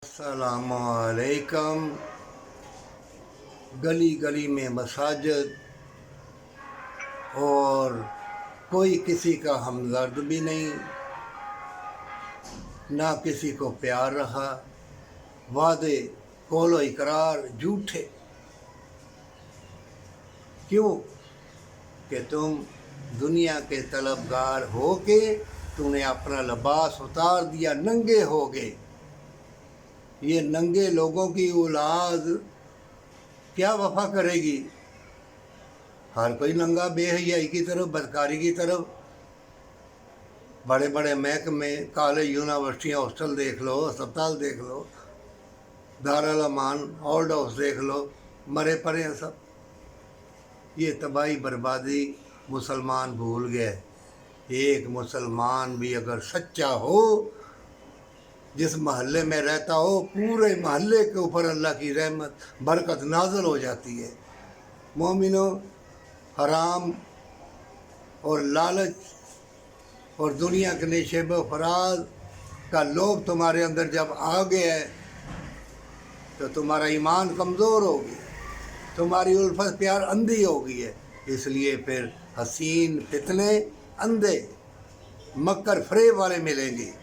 अस्सलाम वालेकुम। गली गली में मसाजिद और कोई किसी का हमदर्द भी नहीं, ना किसी को प्यार रहा। वादे कौलो इकरार झूठे। क्यों कि तुम दुनिया के तलबगार हो के तुमने अपना लिबास उतार दिया, नंगे हो गए। ये नंगे लोगों की औलाद क्या वफा करेगी? हर कोई नंगा बेहयाई की तरफ, बदकारी की तरफ। बड़े बड़े महकमे, कॉलेज, यूनिवर्सिटियाँ, हॉस्टल देख लो, अस्पताल देख लो, दारुल अमान, ओल्ड हाउस देख लो, मरे पड़े हैं सब। ये तबाही बर्बादी मुसलमान भूल गए। एक मुसलमान भी अगर सच्चा हो, जिस महल्ले में रहता हो, पूरे महल्ले के ऊपर अल्लाह की रहमत बरकत नाज़िल हो जाती है। मोमिनो, हराम और लालच और दुनिया के नशेब व फराज का लोभ तुम्हारे अंदर जब आ गया है तो तुम्हारा ईमान कमज़ोर हो गया, तुम्हारी उल्फत प्यार अंधी हो गई है। इसलिए फिर हसीन फितने अंधे मक्कर फरेब वाले मिलेंगे।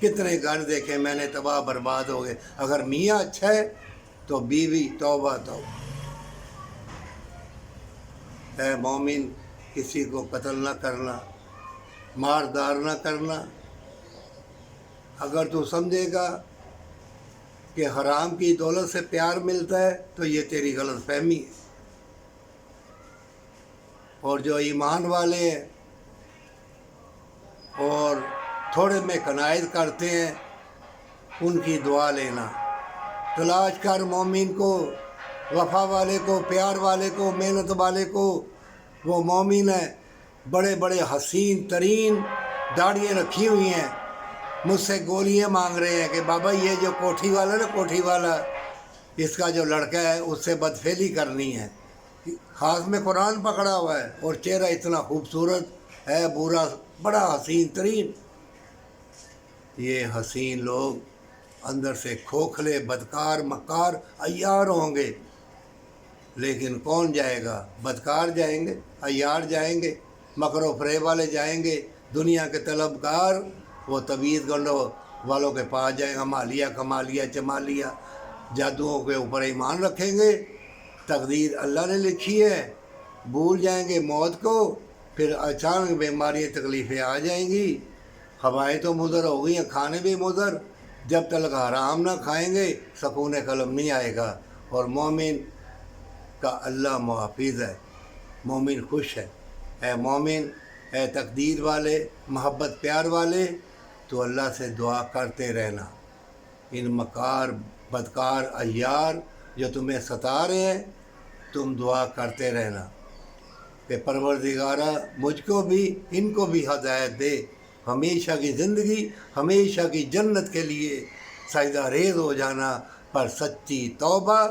कितने घर देखे मैंने तबाह बर्बाद हो गए। अगर मियाँ अच्छा है तो बीवी तौबा तौबा। ऐ मोमिन, किसी को कत्ल न करना, मारदार न करना। अगर तू समझेगा कि हराम की दौलत से प्यार मिलता है तो ये तेरी गलत फहमी है। और जो ईमान वाले हैं और थोड़े में कनायत करते हैं, उनकी दुआ लेना। तलाश कर मोमिन को, वफा वाले को, प्यार वाले को, मेहनत वाले को। वो मोमिन है, बड़े बड़े हसीन तरीन दाढ़ियाँ रखी हुई हैं, मुझसे गोलियाँ मांग रहे हैं कि बाबा ये जो कोठी वाला ना, कोठी वाला, इसका जो लड़का है उससे बदफेली करनी है। हाथ में कुरान पकड़ा हुआ है और चेहरा इतना खूबसूरत है, बुरा, बड़ा हसीन तरीन। ये हसीन लोग अंदर से खोखले, बदकार, मक्कार, अय्यार होंगे। लेकिन कौन जाएगा? बदकार जाएंगे, अय्यार जाएंगे, मकरो फरेब वाले जाएंगे। दुनिया के तलबगार वो तबीयत गंडो वालों के पास जाएंगे, मालिया, कमालिया, चमालिया, जादुओं के ऊपर ईमान रखेंगे। तकदीर अल्लाह ने लिखी है, भूल जाएंगे मौत को, फिर अचानक बीमारियाँ, तकलीफ़ें आ जाएंगी। हवाएँ तो मुदर हो गई हैं, खाने भी मुदर। जब तक हराम ना खाएंगे सकून कलम नहीं आएगा। और मोमिन का अल्लाह मुहाफिज़ है, मोमिन खुश है। ए मोमिन, ए तकदीर वाले, मोहब्बत प्यार वाले, तो अल्लाह से दुआ करते रहना। इन मकार, बदकार, अय्यार जो तुम्हें सता रहे हैं, तुम दुआ करते रहना कि परवरदिगारा मुझको भी, इनको भी हिदायत दे, हमेशा की ज़िंदगी, हमेशा की जन्नत के लिए सजदा रेज़ हो जाना, पर सच्ची तौबा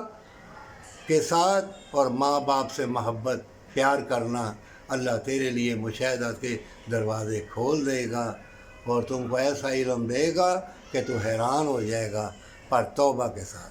के साथ और माँ बाप से मोहब्बत प्यार करना। अल्लाह तेरे लिए मुशाहदत के दरवाज़े खोल देगा और तुमको ऐसा इल्म देगा कि तू हैरान हो जाएगा, पर तौबा के साथ।